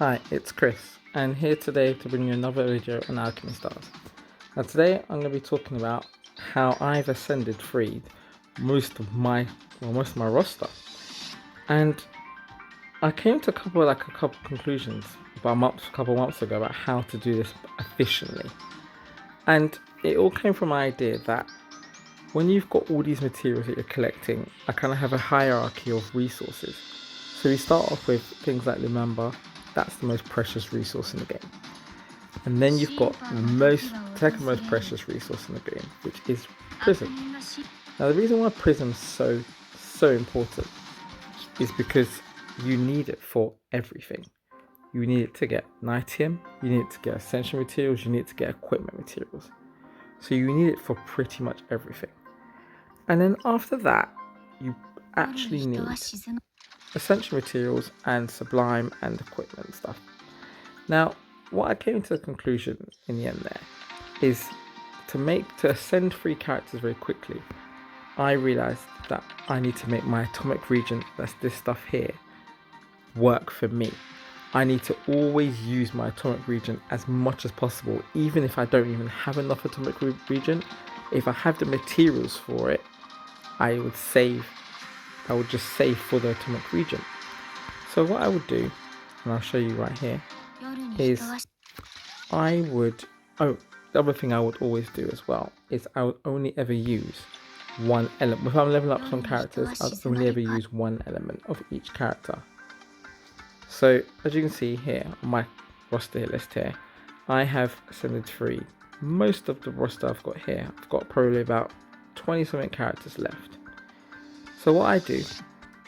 Hi, it's Chris, and here today to bring you another video on Alchemy Stars. Now today I'm going to be talking about how I've ascended freed most of my roster, and I came to a couple conclusions about a couple months ago about how to do this efficiently, and it all came from my idea that when you've got all these materials that you're collecting, I kind of have a hierarchy of resources. So we start off with things like Lumamba. That's the most precious resource in the game. And then you've got the second most precious resource in the game, which is Prism. Now the reason why Prism's so important is because you need it for everything. You need it to get Nitium, you need it to get ascension materials, you need it to get equipment materials. So you need it for pretty much everything. And then after that, you actually need ascension materials and sublime and equipment stuff. Now, what I came to the conclusion in the end there is to ascend 3 characters very quickly. I realized that I need to make my atomic reagent, that's this stuff here, work for me. I need to always use my atomic reagent as much as possible, even if I don't even have enough atomic reagent. If I have the materials for it, I would just save for the atomic reagent. So what I would do, and I'll show you right here, is the other thing I would always do as well is I would only ever use one element. If I'm leveling up some characters, I'll only ever use one element of each character. So as you can see here on my roster list here, I have ascended 3. Most of the roster I've got here, I've got probably about 20 something characters left. So what I do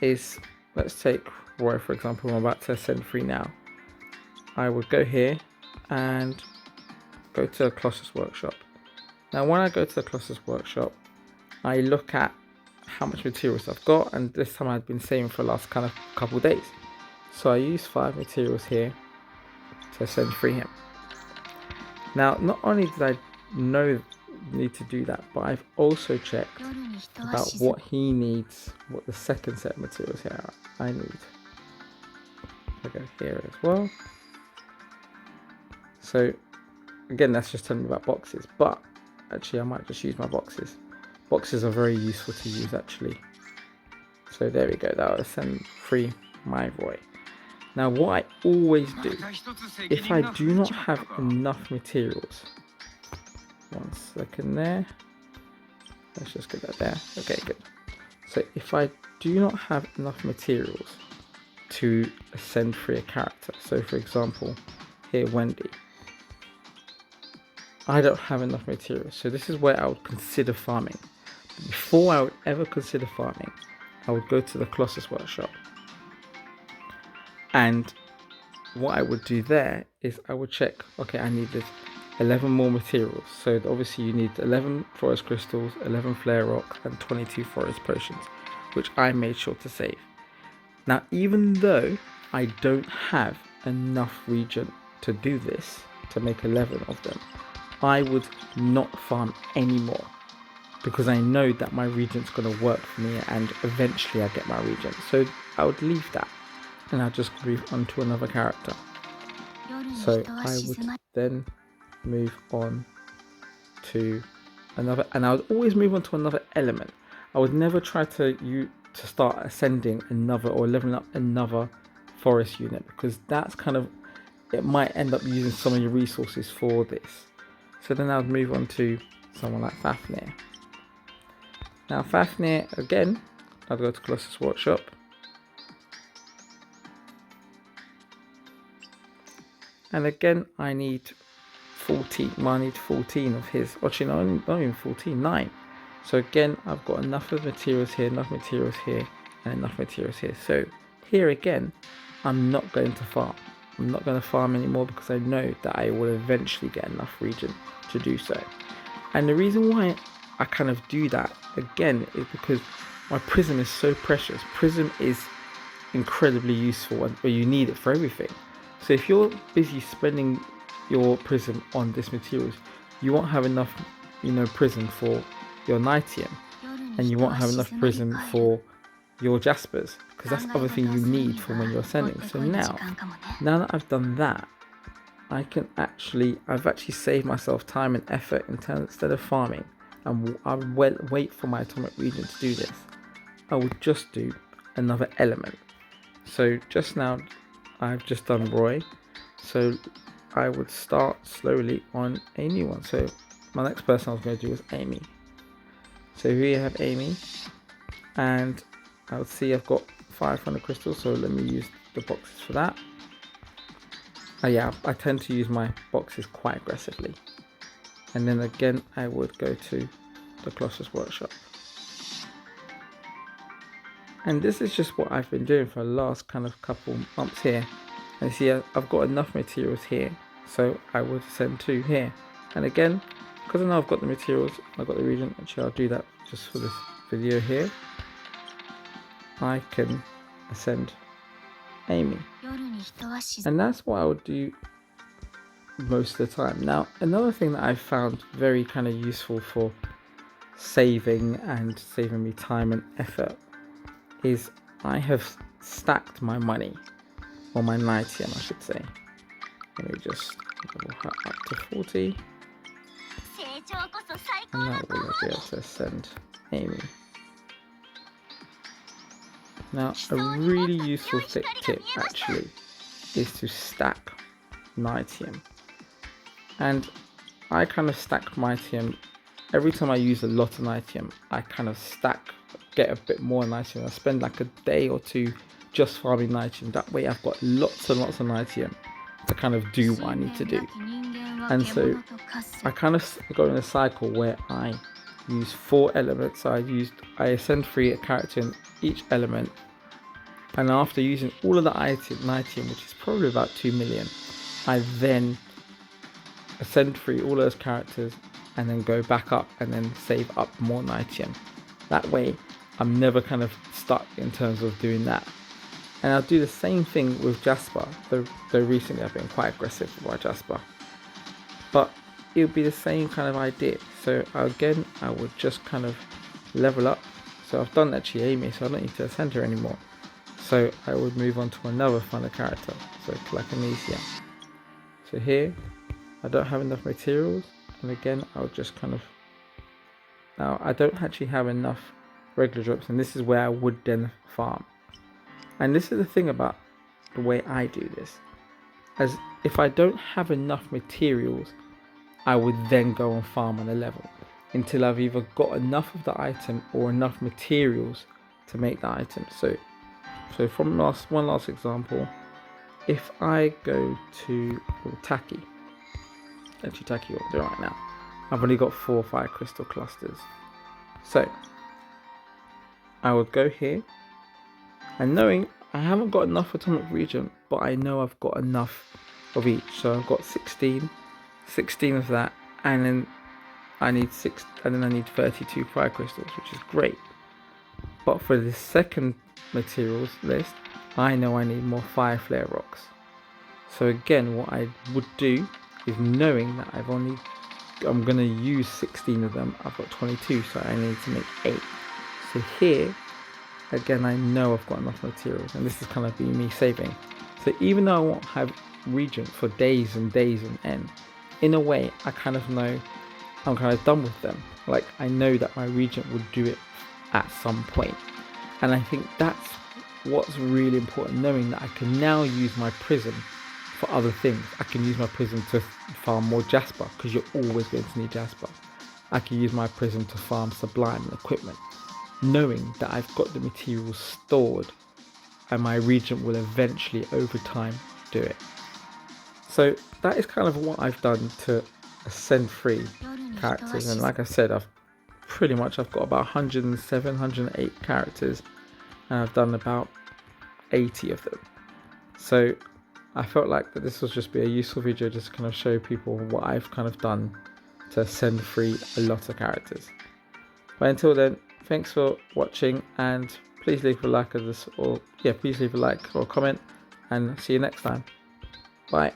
is, let's take Roy for example. I'm about to ascend 3 now. I would go here and go to the Colossus Workshop. Now when I go to the Colossus Workshop, I look at how much materials I've got, and this time I've been saving for the last kind of couple of days. So I use 5 materials here to ascend 3 him. Now not only did I need to do that, but I've also checked about what he needs, what the second set of materials here I need. I go here as well. So again, that's just telling me about boxes, but actually I might just use my boxes. Boxes are very useful to use actually. So there we go, that will ascend 3 my Roy. Now what I always do, if I do not have enough materials, one second there, let's just get that there, okay good. So if I do not have enough materials to ascend 3 a character, so for example here Wendy, I don't have enough materials, so this is where I would consider farming. Before I would ever consider farming, I would go to the Colossus Workshop, and what I would do there is I would check, okay, I needed 11 more materials, so obviously you need 11 forest crystals, 11 flare rock and 22 forest potions, which I made sure to save. Now even though I don't have enough reagent to do this, to make 11 of them, I would not farm anymore, because I know that my reagent's going to work for me and eventually I get my reagent. So I would leave that and I'll just move on to another character. So I would then move on to another, and I would always move on to another element. I would never try to start ascending another or leveling up another forest unit, because that's kind of, it might end up using some of your resources for this. So then I would move on to someone like Fafnir. Now Fafnir, again, I'd go to Colossus Workshop. And again, I need 14. Well, I need 14 of his. Actually, no, not even 14, 9. So again, I've got enough of materials here, enough materials here, and enough materials here. So here again, I'm not going to farm. I'm not going to farm anymore, because I know that I will eventually get enough region to do so. And the reason why I kind of do that again is because my prism is so precious. Prism is incredibly useful, and you need it for everything. So if you're busy spending your prism on this materials, you won't have enough, prism for your Nitium, and you won't have enough prism for your jaspers, because that's the other thing you need for when you're ascending. So now that I've done that, I've actually saved myself time and effort instead of farming, and I would wait for my atomic region to do this. I would just do another element. So just now I've just done Roy, so I would start slowly on a new one. So my next person I was going to do was Amy. So here you have Amy, and I would see I've got 500 crystals, so let me use the boxes for that. Yeah, I tend to use my boxes quite aggressively. And then again, I would go to the Colossus Workshop. And this is just what I've been doing for the last kind of couple months here. And you see, I've got enough materials here, so I would send 2 here. And again, because I know I've got the materials, I've got the reagent, actually I'll do that just for this video here. I can ascend Amy. And that's what I would do most of the time. Now, another thing that I've found very kind of useful for saving me time and effort is I have stacked my money, or my Nitium I should say. Let me just level her up to 40. And that will be able to ascend Amy. Now, a really useful tip actually is to stack Nitium. And I kind of stack Nitium every time I use a lot of Nitium. I kind of get a bit more Nitium. I spend like a day or 2 just farming Nitium. That way I've got lots and lots of Nitium to kind of do what I need to do. And so I kind of go in a cycle where I use 4 elements. So I ascend 3 character in each element, and after using all of the Nitium, which is probably about 2 million, I then ascend 3 all those characters and then go back up and then save up more Nitium. That way I'm never kind of stuck in terms of doing that. And I'll do the same thing with Jasper, though recently I've been quite aggressive with my Jasper. But it would be the same kind of idea. So again, I would just kind of level up. So I've done actually Amy, so I don't need to ascend her anymore. So I would move on to another final character, so like Amnesia. So here, I don't have enough materials, and again, I'll just kind of... Now, I don't actually have enough regular drops, and this is where I would then farm. And this is the thing about the way I do this, as if I don't have enough materials, I would then go and farm on a level until I've either got enough of the item or enough materials to make the item. So from one last example, if I go to Tacky, actually Tacky will do it right now. I've only got 4 or 5 crystal clusters. So I would go here, and knowing I haven't got enough atomic reagent, but I know I've got enough of each. So I've got 16 of that, and then I need 32 fire crystals, which is great. But for the second materials list, I know I need more fire flare rocks. So again, what I would do is, knowing that I'm going to use 16 of them, I've got 22, so I need to make 8. So here, again, I know I've got enough materials, and this is kind of be me saving. So even though I won't have reagent for days and days on end, in a way, I kind of know I'm kind of done with them. Like, I know that my reagent would do it at some point. And I think that's what's really important, knowing that I can now use my prism for other things. I can use my prism to farm more Jasper, because you're always going to need Jasper. I can use my prism to farm Sublime and equipment, knowing that I've got the materials stored and my reagent will eventually over time do it. So that is kind of what I've done to ascend 3 characters, and like I said, I've got about 107, 108 characters, and I've done about 80 of them. So I felt like that this was just be a useful video, just to kind of show people what I've kind of done to ascend 3 a lot of characters. But until then, thanks for watching, and please leave a like please leave a like or comment, and see you next time. Bye.